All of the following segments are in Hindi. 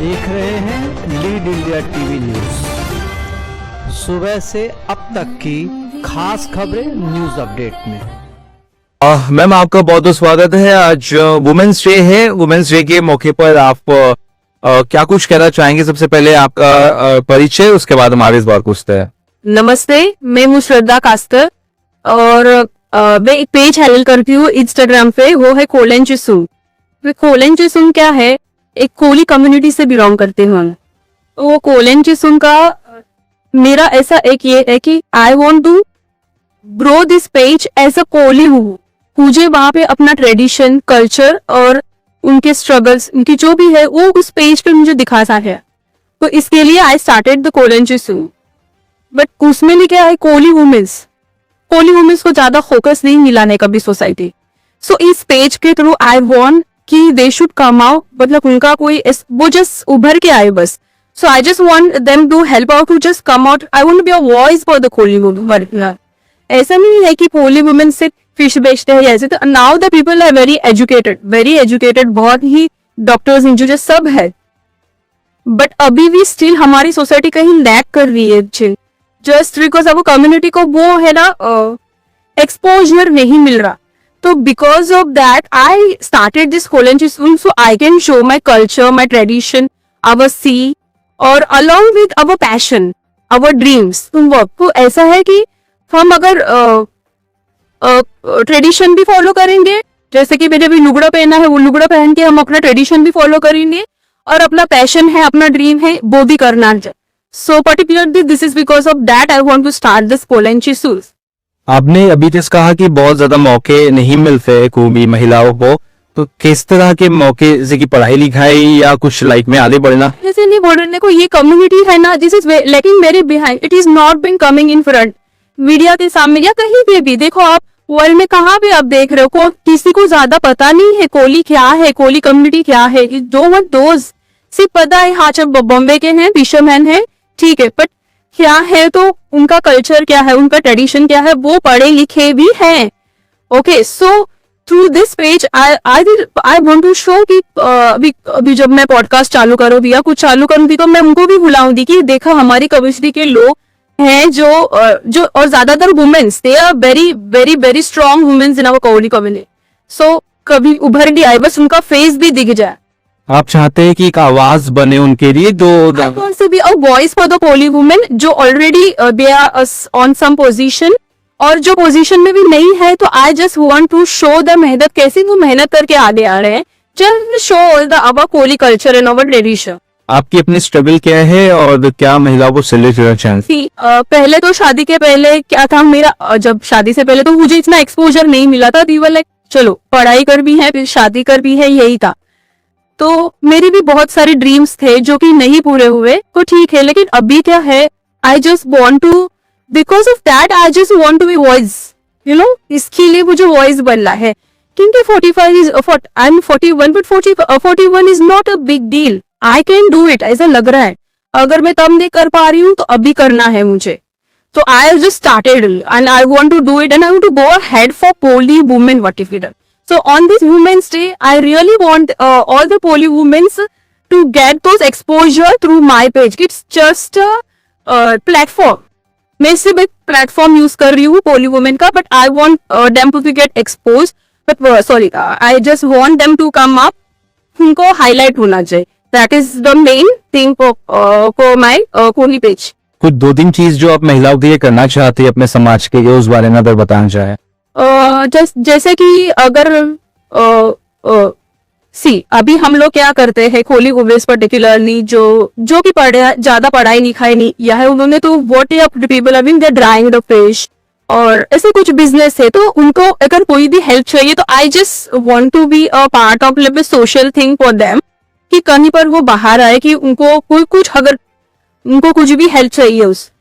देख रहे हैं लीड इंडिया टीवी न्यूज। सुबह से अब तक की खास खबरें न्यूज अपडेट में। मैम आपका बहुत बहुत स्वागत है। आज वुमेन्स डे है। वुमेन्स डे के मौके पर आप क्या कुछ कहना चाहेंगे? सबसे पहले आपका परिचय, उसके बाद हम आगे इस बार पूछते हैं। नमस्ते, मैं हूँ श्रद्धा कास्तर और मैं एक पेज हैंडल करती हूँ इंस्टाग्राम पे, वो है कोलन चिसुम। कोलन चिसुम क्या है? एक कोली कम्युनिटी से बिलोंग करते हैं हम। वो कोलन चिसुम का मेरा ऐसा एक ये है कि I want to grow this page as a Koli हूँ। मुझे वहां पे अपना ट्रेडिशन, कल्चर और उनके स्ट्रगल्स, उनकी जो भी है वो उस पेज पे मुझे दिखाना है। तो इसके लिए आई स्टार्टेड द कोलन चिसुम। बट उसमें भी क्या है, कोली वुमेन्स को ज्यादा फोकस नहीं मिलाने का भी सोसाइटी। सो इस पेज के थ्रू आई वांट कि दे शुड कम आउट, मतलब उनका कोई वो जस्ट उभर के आए बस। So I just want them to help out, to just come out. I want to be a voice for the Koli women. ऐसा नहीं है कि कोली वुमेन सिर्फ फिश बेचते हैं ऐसे। तो now the people are very educated, बहुत ही डॉक्टर्स, इंजीनियर सब है। बट अभी भी स्टिल हमारी सोसाइटी कहीं लैक कर रही है, जस्ट बिकॉज अब कम्युनिटी को वो है ना एक्सपोजर नहीं मिल रहा। तो because of that I started this कोलन चिसुम, so I can show my culture, my tradition, our sea, और along with our passion, our dreams work. तो ऐसा है कि हम अगर ट्रेडिशन भी फॉलो करेंगे, जैसे कि मैंने अभी लुगड़ा पहना है, वो लुगड़ा पहन के हम अपना ट्रेडिशन भी फॉलो करेंगे, और अपना पैशन है, अपना ड्रीम है, वो भी करना चाहिए। So particularly this is because of that I want to start this कोलन चिसुम। आपने अभी जैसे कहा कि बहुत ज्यादा मौके नहीं मिलते कोई महिलाओं को, तो किस तरह के मौके, जैसे कि पढ़ाई लिखाई या कुछ लाइफ में आगे बढ़ना? जैसे नहीं बढ़ने को, ये कम्युनिटी है ना, दिस इज लेकिन मेरे behind, it is not been coming in front, media के सामने या कहीं पे भी। देखो आप वर्ल्ड में कहाँ पे आप देख रहे हो, किसी को ज्यादा पता नहीं है कोली क्या है, कोली कम्युनिटी क्या है। सिर्फ पता है हाँ चल बॉम्बे के हैं, फिशरमैन है, ठीक है, बट क्या है, तो उनका कल्चर क्या है, उनका ट्रेडिशन क्या है, वो पढ़े लिखे भी हैं। Okay, so through this page I want to show कि अभी जब मैं पॉडकास्ट चालू करूँगी या कुछ चालू करूँगी, तो मैं उनको भी बुलाऊंगी कि देखो हमारी कम्युनिटी के लोग हैं जो और ज्यादातर womens, they are very very very strong womens in our Koli community. So कभी उभर के आए, बस उनका फेस भी दिख जाए। आप चाहते हैं कि एक आवाज बने उनके लिए, जो voice for the Koli women जो already they are on some position, और जो पोजीशन में भी नहीं है, तो I just want to show the मेहनत, कैसे वो मेहनत करके आगे आ रहे हैं। Just show all the our Koli culture and our tradition. आपकी अपनी स्ट्रगल क्या है और क्या महिलाओं को सैल्यूट करना चाहेंगे? पहले तो शादी के पहले क्या था मेरा, जब शादी से पहले तो मुझे इतना एक्सपोजर नहीं मिला था। लाइक चलो पढ़ाई कर भी है, फिर शादी कर भी है, यही था। तो मेरे भी बहुत सारे ड्रीम्स थे जो कि नहीं पूरे हुए, तो ठीक है। लेकिन अभी क्या है, I just want to, because of that I just want to be voice, इसके लिए मुझे वॉइस बनना है। क्योंकि 41 but 41 is not a big deal. I can do it, ऐसा लग रहा है। अगर मैं तब नहीं कर पा रही हूँ तो अभी करना है मुझे। तो I just started and I want to do it, and I want to go ahead for Koli women what if it. So on this Women's Day, I really want all the poly women to get those exposure through my page. It's just a platform. मैं सिर्फ एक platform use कर रही हूँ poly women का, but I want them to get exposed. But I just want them to come up. उनको highlight होना चाहिए. That is the main thing for my poly page. कुछ 2-3 चीज जो आप महिलाओं के लिए करना चाहते हैं अपने समाज के लिए, उस बारे में अगर बताना चाहे। जैसे कि अगर अभी हम लोग क्या करते हैं, कोली वुमेन्स पर्टिकुलरली जो कि ज्यादा पढ़ाई लिखाई नहीं या है, उन्होंने तो what people I mean they drawing the fish और ऐसे कुछ बिजनेस है, तो उनको अगर कोई भी हेल्प चाहिए तो I just want to be a part of social thing for them, कि कहीं पर वो बाहर आए, कि उनको अगर उनको कुछ भी हेल्प चाहिए उस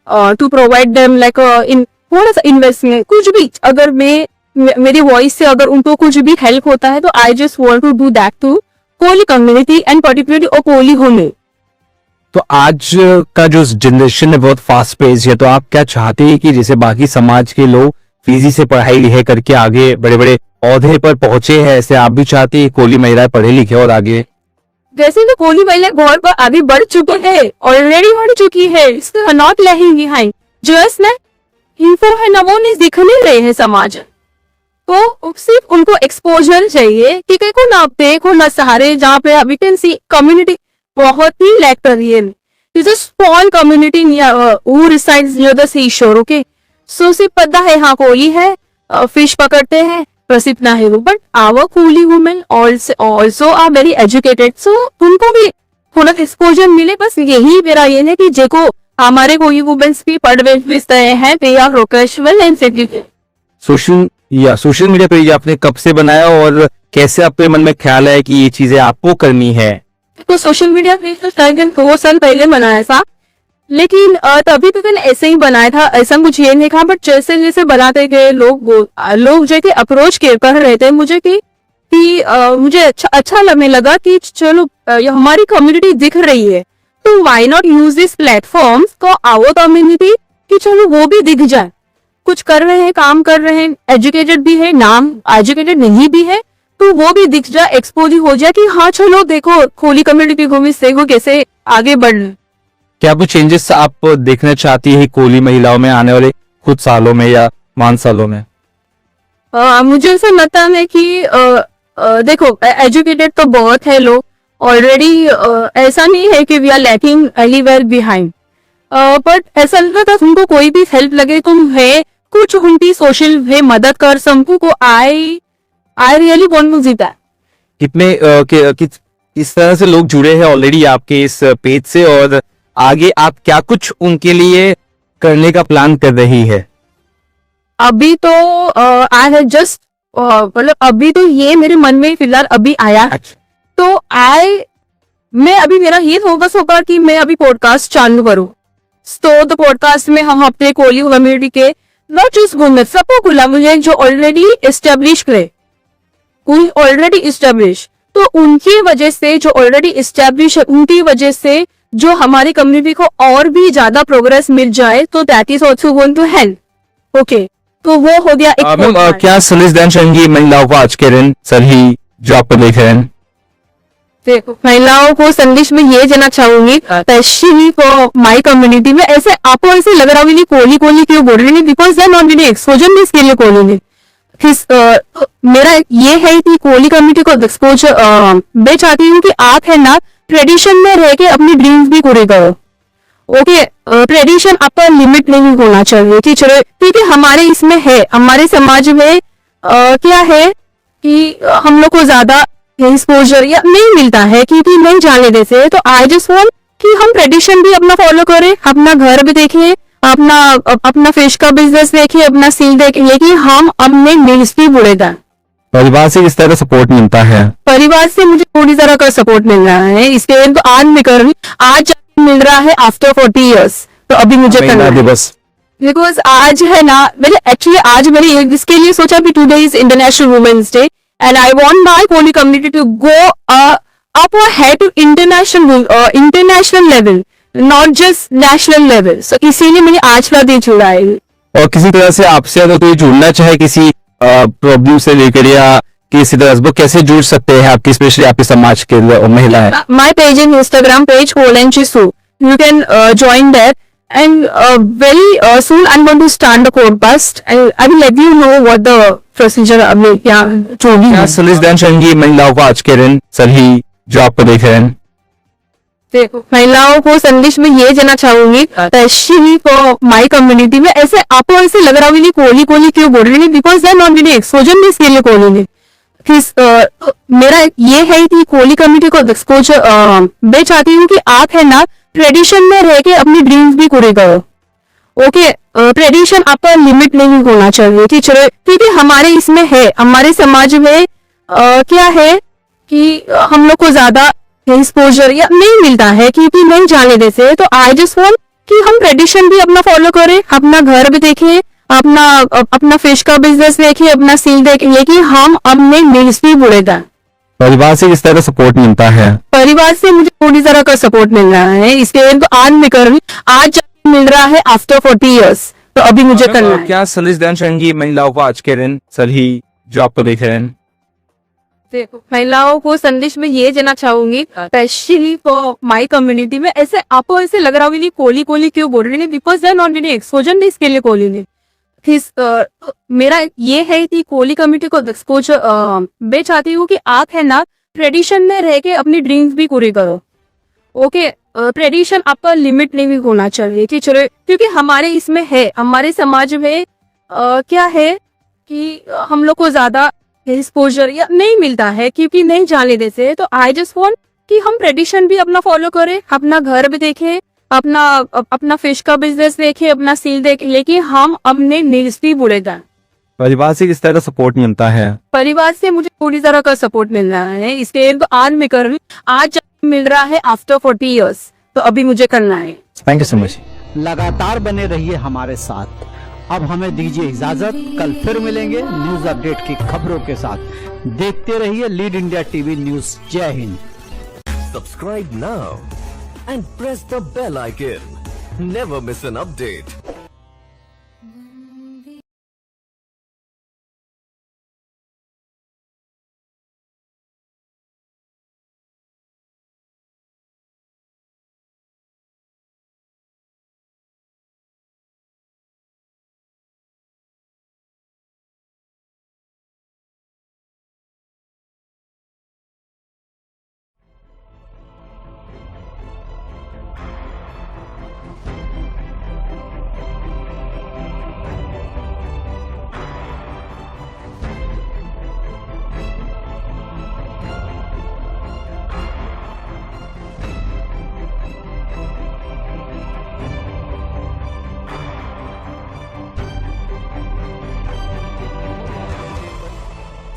to provide them like in थोड़ा सा इन्वेस्टमेंट, कुछ भी। अगर मेरी वॉइस से अगर उनको कुछ भी हेल्प होता है, तो I just want to do that to Koli community and particularly Koli women. तो आज का जो जनरेशन है बहुत फास्ट पेस है, तो आप क्या चाहते हैं कि जैसे बाकी समाज के लोग फिजी से पढ़ाई लिखे करके आगे बड़े बड़े औहदे पर पहुंचे हैं, ऐसे आप भी चाहते हैं कोली महिलाएं पढ़े लिखे और आगे? जैसे तो कोहली महिला बहुत पर आगे बढ़ चुकी है, ऑलरेडी बढ़ चुकी है, नॉट लैगिंग बिहाइंड। जो है इन्फो है ना वो नहीं दिखने रहे हैं समाज, तो सिर्फ उनको एक्सपोजर चाहिए कि देखो ना, आप देखो ना सहारे जहाँ पे वी कैन सी कम्युनिटी बहुत ही लैक कर रही है। It's a small community who resides near the sea shore, okay. सो सिर्फ पता है हाँ कोहली है, फिश पकड़ते हैं, बस इतना है वो। But our Kohli women also are very educated, so उनको भी थोड़ा एक्सपोजर मिले। बस यही मेरा ये है कि जेको हमारे कोहली वुमेन्स भी पढ़ रहे हैं, they are professional and educated. Social media page आपने कब से बनाया और कैसे आपके मन में ख्याल है कि ये चीजें आपको करनी है? तो सोशल मीडिया पेज तो शायद 2 साल पहले बनाया था, लेकिन तभी तो मैंने ऐसे ही बनाया था, ऐसा कुछ ये नहीं था। बट जैसे जैसे बनाते गए लोग जो कि अप्रोच कर रहे थे मुझे कि मुझे अच्छा लगने लगा कि चलो हमारी कम्युनिटी दिख रही है, तो why not use this platforms for our community, कि चलो वो भी दिख जाए, कुछ कर रहे हैं, काम कर रहे हैं, एजुकेटेड भी है, नाम एजुकेटेड नहीं भी है, तो वो भी दिख जाए, एक्सपोज हो जाए कि हाँ चलो देखो कोहली कम्युनिटी को भी देखो कैसे आगे बढ़ रहे। क्या कुछ चेंजेस आप देखना चाहती है कोहली महिलाओं में आने वाले कुछ सालों में या 5 सालों में? मुझे ऐसा लगता है कि देखो एजुकेटेड तो बहुत है लोग ऑलरेडी, ऐसा नहीं है कि we are lacking anywhere behind, but ऐसा लगता था तुमको कोई भी हेल्प लगे, तुम है कुछ उनकी सोशल है मदद कर सबको को I really want to see that. कितने किस तरह से लोग जुड़े हैं ऑलरेडी आपके इस पेज से, और आगे आप क्या कुछ उनके लिए करने का प्लान कर रही है? अभी तो आई हैव जस्ट मतलब अभी तो ये मेरे मन में फिलहाल अभी आया। अच्छा। तो मैं अभी मेरा ये फोकस होगा कि मैं अभी पॉडकास्ट चालू करूं, तो पॉडकास्ट में हम अपने कोहली कम्युनिटी के नॉट जस्ट वुमेन सबको खुला, मुझे जो ऑलरेडी एस्टेब्लिश करे, कोई ऑलरेडी एस्टेब्लिश, तो उनकी वजह से जो ऑलरेडी एस्टेब्लिश है उनकी वजह से जो हमारी कम्युनिटी को और भी ज्यादा प्रोग्रेस मिल जाए, तो that is also going to help. Okay, तो वो हो गया एक मैम क्या संदेश देना चाहेंगी महिलाओं को आज के दिन सही जो आप देख रहे हैं? देखो महिलाओं को संदेश में ये देना चाहूंगी, स्पेशली फॉर माई कम्युनिटी में, ऐसे आपको ऐसे लग रहा होगी कोहली क्यों बोल रही है, because they not getting exposure नहीं इसके लिए कोहली ने। मेरा ये है कि कोहली कम्युनिटी को एक्सपोजर मैं चाहती हूँ कि आप है ना ट्रेडिशन में रह के अपनी ड्रीम्स भी पूरे करो। ओके, ट्रेडिशन आपका लिमिट नहीं होना चाहिए कि चलो, क्योंकि हमारे इसमें है, हमारे समाज में क्या है कि हम लोग को ज्यादा एक्सपोजर या नहीं मिलता है क्योंकि नहीं जाने देते। तो आई जस्ट वांट कि हम ट्रेडिशन भी अपना फॉलो करें, अपना घर भी देखें, अपना फिश का बिजनेस देखिए, अपना सील देखिए, लेकिन हम अपने मील्स भी बुरे दें। परिवार से किस तरह सपोर्ट मिलता है? परिवार से मुझे पूरी तरह का सपोर्ट मिल रहा है, इसके लिए तो आज में कर रही, आज मिल रहा है आफ्टर 40 years, तो अभी मुझे करना है बस, बिकॉज आज है ना मैंने एक्चुअली आज मैंने इसके लिए सोचा कि today is international women's day and I want my Kohli community to go up ahead to international level, not just national level. So इसीलिए मैंने आज का दिन जुड़ा है। और किसी तरह से आपसे अगर कोई जुड़ना चाहे किसी प्रॉब्लम से लेकर या किसी तरह से, वो कैसे जुड़ सकते हैं आपकी, स्पेशली आपके समाज के महिला है? My page in Instagram page colon चिसू, you can join that and very soon I'm going to start the podcast and I will let you know what the procedure अभी क्या जो भी है। संदेश देना चाहेंगी महिलाओं को आज के दिन सभी जो आपको देख रहे हैं? देखो महिलाओं को संदेश में ये देना चाहूंगी, स्पेशली फॉर माई कम्युनिटी में, ऐसे आपको ऐसे लग रहा होगी कि कोहली क्यों बोल रही है, because they not getting exposure नहीं इसके लिए कोहली ने। मेरा ये है कि कोहली कम्युनिटी को एक्सपोजर मैं चाहती हूँ कि आप है ना ट्रेडिशन में रह के अपनी ड्रीम्स भी पूरी करो। ओके, ट्रेडिशन आपका लिमिट नहीं होना चाहिए कि चलो, क्योंकि हमारे इसमें है, हमारे समाज में क्या है कि हम लोग को ज्यादा एक्सपोजर या नहीं मिलता है क्योंकि नहीं जाने देते। तो आई जस्ट वांट कि हम ट्रेडिशन भी अपना फॉलो करें, अपना घर भी देखें, अपना फिश का बिजनेस देखिए, अपना सील देखिए, लेकिन हम अपने मील्स भी बुरे दें। परिवार से किस तरह सपोर्ट मिलता है? परिवार से मुझे पूरी तरह का सपोर्ट मिल रहा है, इसके लिए तो आज में कर रही, आज मिल रहा है आफ्टर 40 years, तो अभी मुझे करना है। क्या संदेश देना चाहेंगी महिलाओं को आज के दिन सभी जो आपको देख रहे हैं? देखो, महिलाओं को संदेश में ये देना चाहूंगी, स्पेशली फॉर माय कम्युनिटी में, ऐसे आपको ऐसे लग रहा होगा कि कोहली कोहली क्यों बोल रही है, because they are not getting exposure नहीं इसके लिए कोहली ने। मेरा ये है कि कोहली कम्युनिटी को एक्सपोजर मैं चाहती हूँ कि आप है ना ट्रेडिशन में रह के अपनी ड्रीम्स भी पूरी करो। ओके, ट्रेडिशन आपका लिमिट नहीं भी होना चाहिए कि चलो, क्योंकि हमारे इसमें है, हमारे समाज में क्या है कि हम लोग को ज्यादा एक्सपोजर या नहीं मिलता है क्योंकि नहीं जाने देते हैं। तो आई जस्ट वांट कि हम ट्रेडिशन भी अपना फॉलो करें, अपना घर भी देखें, अपना फिश का बिजनेस देखें, अपना सील देखें, लेकिन हम अपने नीड्स भी भूले जाए। परिवार से किस तरह सपोर्ट मिलता है? परिवार से मुझे पूरी तरह का सपोर्ट मिल रहा है, इसके आज में कर आज मिल रहा है आफ्टर 40 इयर्स, तो अभी मुझे करना है। Thank you so much. लगातार बने रहिए हमारे साथ। अब हमें दीजिए इजाजत, कल फिर मिलेंगे न्यूज अपडेट की खबरों के साथ। देखते रहिए लीड इंडिया टीवी न्यूज। जय Hind. Subscribe now and press the bell icon. Never miss an update.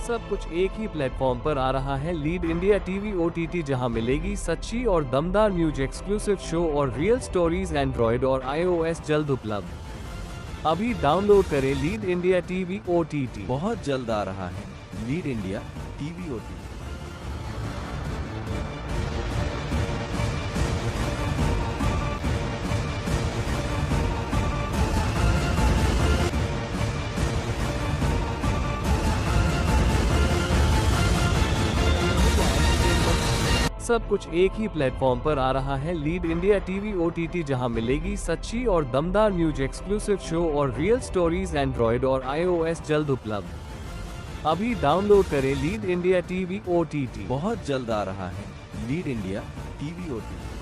सब कुछ एक ही प्लेटफॉर्म पर आ रहा है, लीड इंडिया टीवी OTT, जहां मिलेगी सच्ची और दमदार न्यूज, एक्सक्लूसिव शो और रियल स्टोरीज एंड्रॉइड और iOS जल्द उपलब्ध। अभी डाउनलोड करें लीड इंडिया टीवी OTT। बहुत जल्द आ रहा है लीड इंडिया टीवी OTT। सब कुछ एक ही प्लेटफॉर्म पर आ रहा है, लीड इंडिया टीवी OTT, जहां मिलेगी सच्ची और दमदार न्यूज, एक्सक्लूसिव शो और रियल स्टोरीज एंड्रॉइड और iOS जल्द उपलब्ध। अभी डाउनलोड करें लीड इंडिया टीवी OTT। बहुत जल्द आ रहा है लीड इंडिया टीवी OTT।